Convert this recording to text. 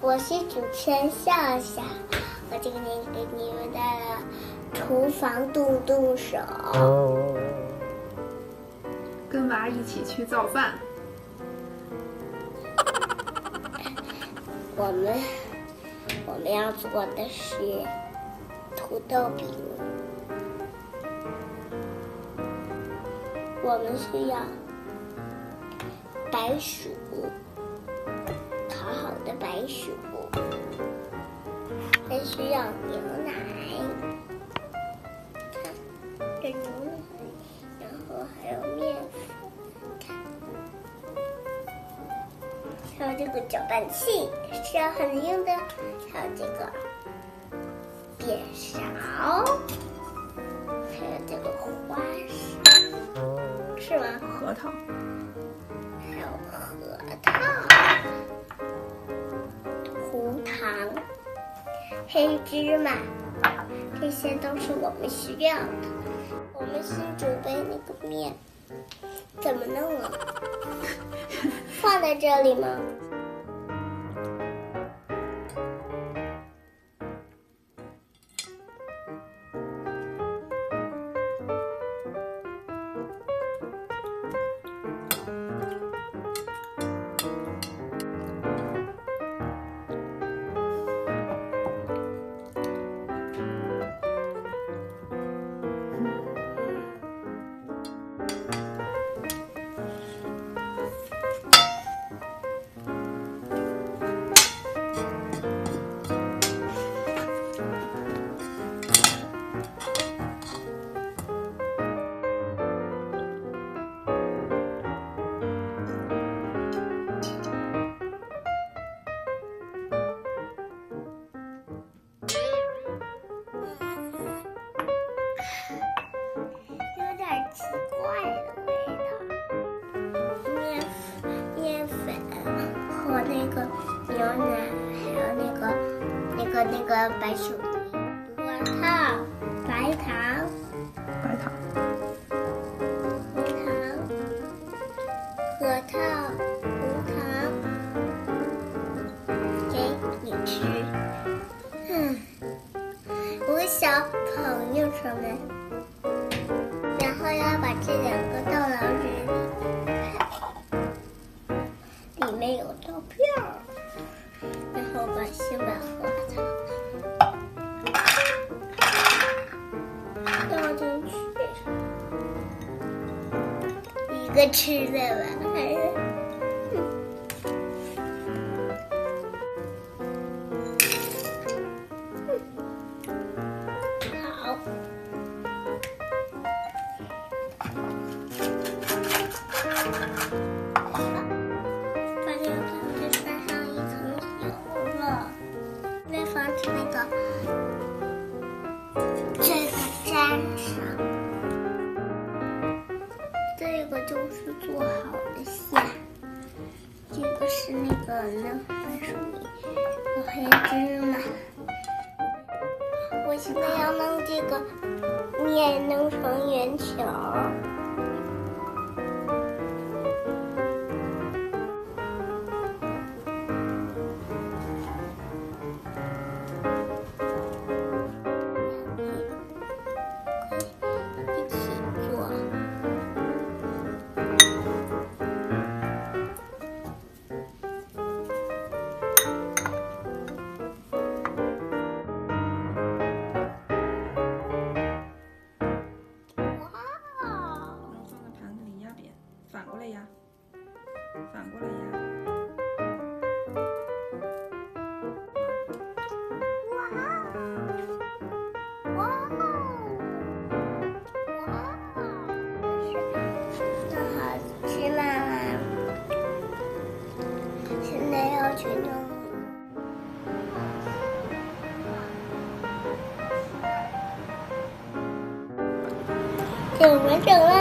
我是主持人笑笑，我今天给你们带来厨房动动手。跟娃一起去灶饭。我们要做的是土豆饼。我们需要白薯，烤好的白薯，还需要牛奶，看这牛奶，然后还有面粉，看，还有这个搅拌器是要很硬的，还有这个扁勺，还有这个花生，是吗？核桃。还有核桃、红糖、黑芝麻，这些都是我们需要的。我们先准备那个面，怎么弄啊？放在这里吗？奇怪的味道，面粉和那个牛奶，还有那个白薯泥、核桃、白糖、红糖、核桃、红糖，给你吃。我小朋友们。然后要把这两个倒到这里，里面有照片儿，然后先把核桃倒进去，一个吃的玩意儿。好。把这个盘子刷上一层油了，再防止这个粘上。这个就是做好的馅，这个是那个白薯泥和黑芝麻。我现在要弄这个面弄成圆球。反过来压，反过来压。哇！那好吃啦！现在要去弄。整完整了。